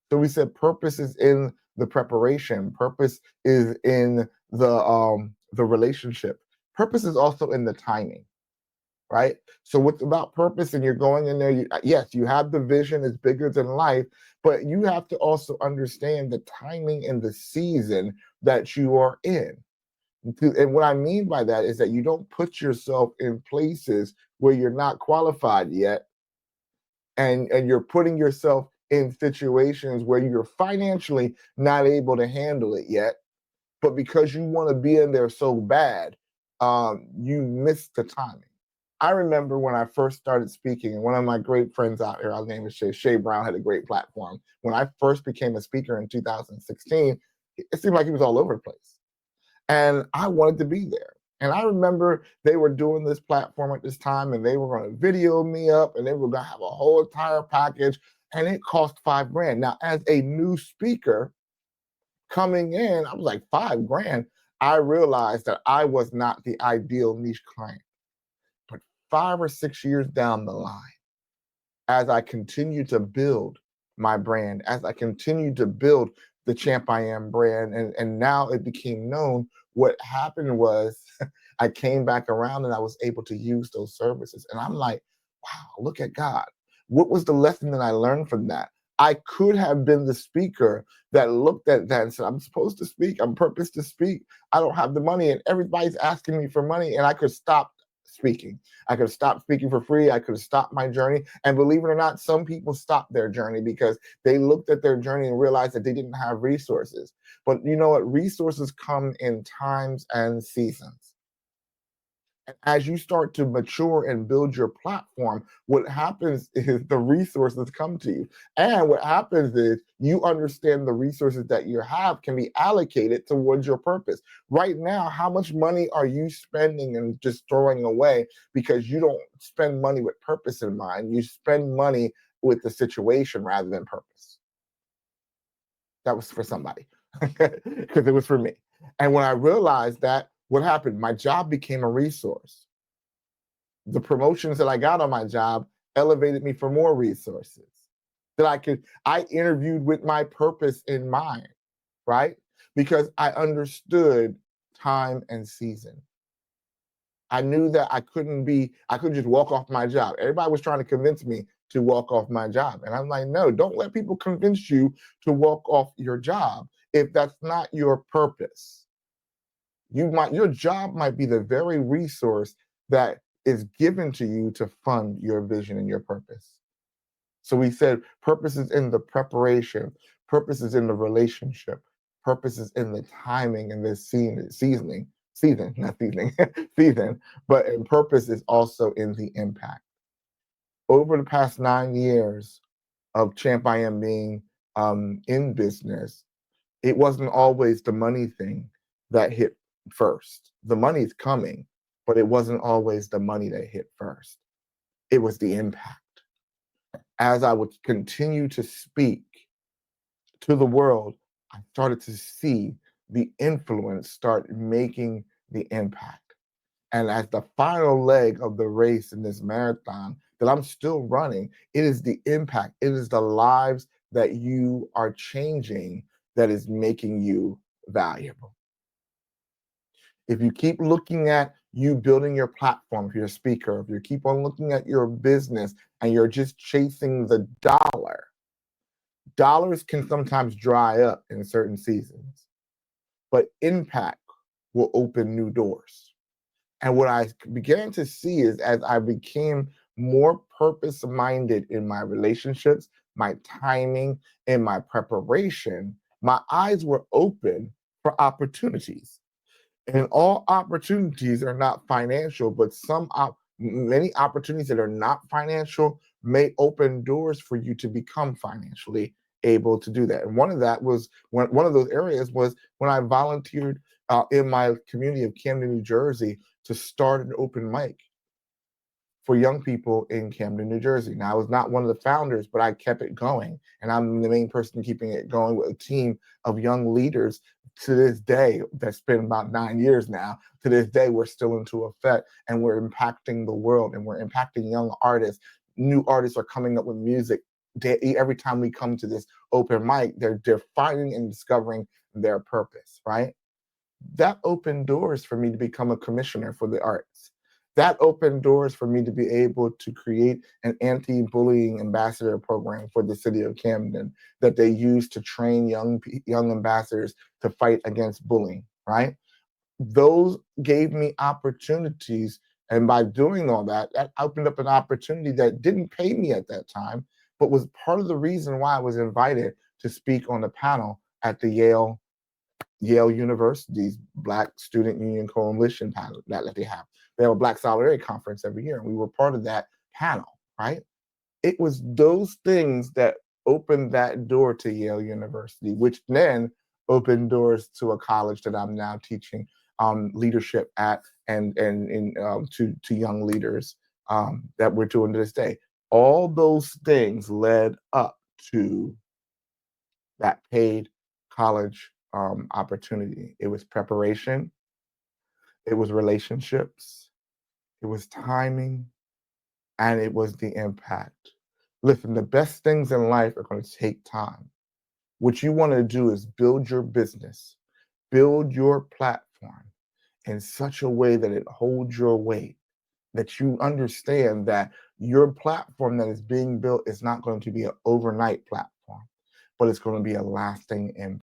So we said purpose is in the preparation. Purpose is in the relationship. Purpose is also in the timing, right? So what's about purpose, and you're going in there, yes, you have the vision, it's bigger than life, but you have to also understand the timing and the season that you are in. And what I mean by that is that you don't put yourself in places where you're not qualified yet, and you're putting yourself in situations where you're financially not able to handle it yet, but because you want to be in there so bad, you miss the timing. I remember when I first started speaking, and one of my great friends out here, I'll name it Shay. Shay Brown had a great platform. When I first became a speaker in 2016, it seemed like he was all over the place. And I wanted to be there. And I remember they were doing this platform at this time, and they were going to video me up, and they were going to have a whole entire package, and it cost $5,000. Now, as a new speaker coming in, I was like, $5,000. I realized that I was not the ideal niche client. But 5 or 6 years down the line, as I continue to build my brand, as I continue to build the Champ I Am brand, and now it became known, what happened was I came back around and I was able to use those services. And I'm like, wow, look at God. What was the lesson that I learned from that? I could have been the speaker that looked at that and said, I'm supposed to speak, I'm purposed to speak. I don't have the money, and everybody's asking me for money, and I could stop speaking. I could have stopped speaking for free. I could have stopped my journey. And believe it or not, some people stopped their journey because they looked at their journey and realized that they didn't have resources. But you know what? Resources come in times and seasons. And as you start to mature and build your platform, what happens is the resources come to you. And what happens is you understand the resources that you have can be allocated towards your purpose. Right now, how much money are you spending and just throwing away because you don't spend money with purpose in mind? You spend money with the situation rather than purpose. That was for somebody because it was for me. And when I realized that, what happened? My job became a resource. The promotions that I got on my job elevated me for more resources that I interviewed with my purpose in mind, right? Because I understood time and season. I knew that I couldn't just walk off my job. Everybody was trying to convince me to walk off my job. And I'm like, no, don't let people convince you to walk off your job if that's not your purpose. Your job might be the very resource that is given to you to fund your vision and your purpose. So we said purpose is in the preparation, purpose is in the relationship, purpose is in the timing and the season, not seasoning, season, but and purpose is also in the impact. Over the past 9 years of Champ I Am being in business, it wasn't always the money thing that hit first. The money's coming, but it wasn't always the money that hit first. It was the impact. As I would continue to speak to the world, I started to see the influence start making the impact. And as the final leg of the race in this marathon that I'm still running, it is the impact, it is the lives that you are changing that is making you valuable. If you keep looking at you building your platform, if you're a speaker, if you keep on looking at your business and you're just chasing the dollar, dollars can sometimes dry up in certain seasons, but impact will open new doors. And what I began to see is as I became more purpose minded in my relationships, my timing, and my preparation, my eyes were open for opportunities. And all opportunities are not financial, but many opportunities that are not financial may open doors for you to become financially able to do that. And one of those areas was when I volunteered in my community of Camden, New Jersey, to start an open mic for young people in Camden, New Jersey. Now, I was not one of the founders, but I kept it going. And I'm the main person keeping it going with a team of young leaders to this day. That's been about 9 years now. To this day, we're still into effect, and we're impacting the world, and we're impacting young artists. New artists are coming up with music every time we come to this open mic, they're finding and discovering their purpose, right? That opened doors for me to become a commissioner for the arts. That opened doors for me to be able to create an anti-bullying ambassador program for the city of Camden that they use to train young ambassadors to fight against bullying, right? Those gave me opportunities. And by doing all that, that opened up an opportunity that didn't pay me at that time, but was part of the reason why I was invited to speak on the panel at the Yale University's Black Student Union Coalition panel that they have. They have a Black Solidarity Conference every year, and we were part of that panel, right? It was those things that opened that door to Yale University, which then opened doors to a college that I'm now teaching leadership at, and to young leaders that we're doing to this day. All those things led up to that paid college opportunity. It was preparation, it was relationships, it was timing, and it was the impact. Listen, the best things in life are going to take time. What you want to do is build your business, build your platform in such a way that it holds your weight, that you understand that your platform that is being built is not going to be an overnight platform, but it's going to be a lasting impact.